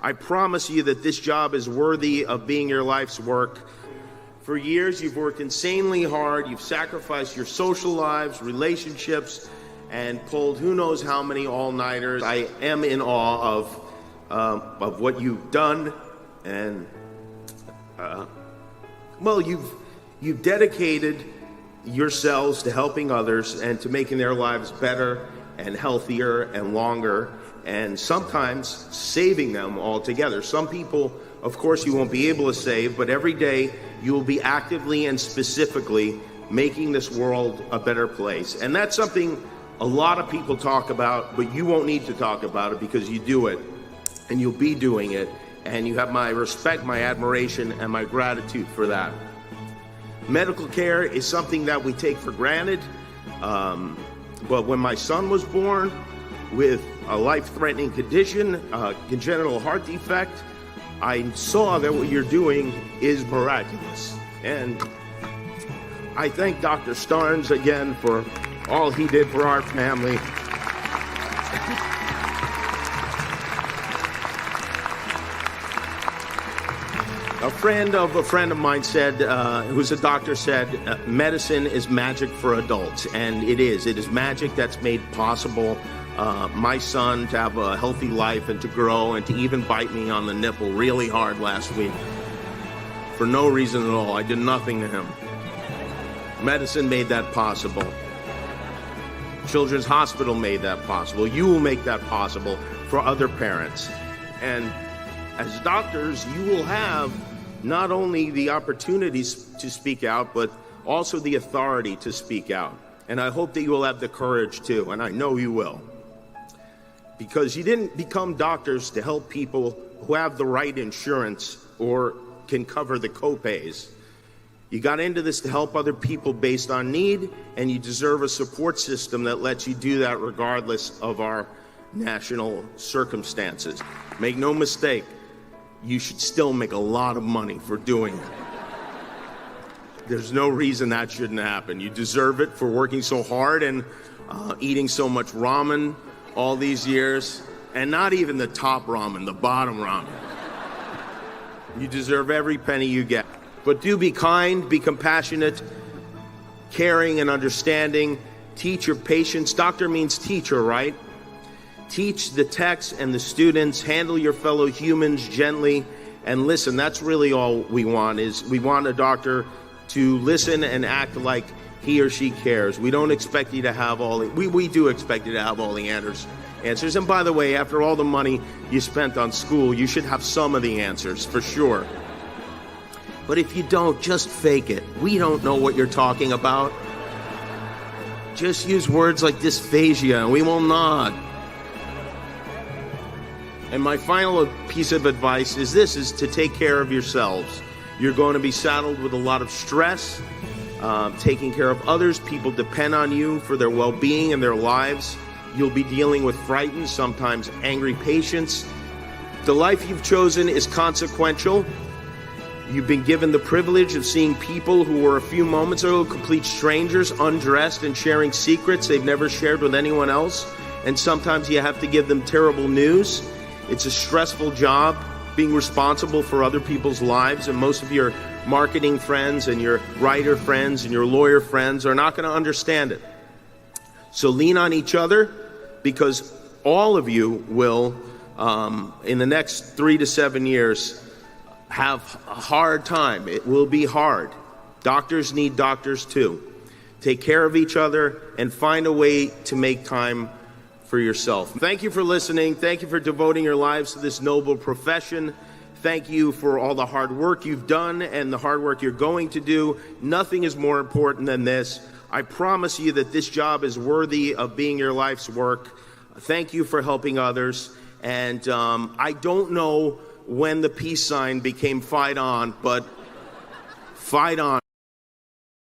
I promise you that this job is worthy of being your life's work. For years, you've worked insanely hard. You've sacrificed your social lives, relationships, and pulled who knows how many all-nighters. I am in awe of what you've done, and well, you've dedicated yourselves to helping others and to making their lives better and healthier and longer, and sometimes saving them altogether. Some people, of course, you won't be able to save, but every day you will be actively and specifically making this world a better place. And that's something a lot of people talk about, but you won't need to talk about it because you do it, and you'll be doing it, and you have my respect, my admiration, and my gratitude for that. Medical care is something that we take for granted, but when my son was born with a life-threatening condition, congenital heart defect, I saw that what you're doing is miraculous. And I thank Dr. Starnes again for all he did for our family. A friend of mine said, who's a doctor, said, medicine is magic for adults, and it is. It is magic that's made possible my son to have a healthy life and to grow and to even bite me on the nipple really hard last week for no reason at all. I did nothing to him. Medicine made that possible. Children's Hospital made that possible. You will make that possible for other parents. And as doctors, you will have not only the opportunities to speak out, but also the authority to speak out. And I hope that you will have the courage to, and I know you will. Because you didn't become doctors to help people who have the right insurance or can cover the copays. You got into this to help other people based on need, and you deserve a support system that lets you do that regardless of our national circumstances. Make no mistake, you should still make a lot of money for doing it. There's no reason that shouldn't happen. You deserve it for working so hard and eating so much ramen all these years, and not even the top ramen, the bottom ramen. You deserve every penny you get. But do be kind, be compassionate, caring and understanding. Teach your patients. Doctor means teacher, right? Teach the techs and the students. Handle your fellow humans gently. And listen, that's really all we want, is we want a doctor to listen and act like he or she cares. We don't expect you to have all the, we do expect you to have all the answers. And by the way, after all the money you spent on school, you should have some of the answers, for sure. But if you don't, just fake it. We don't know what you're talking about. Just use words like dysphagia and we will nod. And my final piece of advice is this, is to take care of yourselves. You're going to be saddled with a lot of stress, taking care of others. People depend on you for their well-being and their lives. You'll be dealing with frightened, sometimes angry patients. The life you've chosen is consequential. You've been given the privilege of seeing people who were a few moments ago complete strangers, undressed and sharing secrets they've never shared with anyone else. And sometimes you have to give them terrible news. It's a stressful job, being responsible for other people's lives, and most of your marketing friends and your writer friends and your lawyer friends are not going to understand it. So lean on each other, because all of you will, in the next 3 to 7 years, have a hard time. It will be hard. Doctors need doctors too. Take care of each other and find a way to make time for yourself. Thank you for listening. Thank you for devoting your lives to this noble profession. Thank you for all the hard work you've done and the hard work you're going to do. Nothing is more important than this. I promise you that this job is worthy of being your life's work. Thank you for helping others. And I don't know when the peace sign became fight on, but fight on.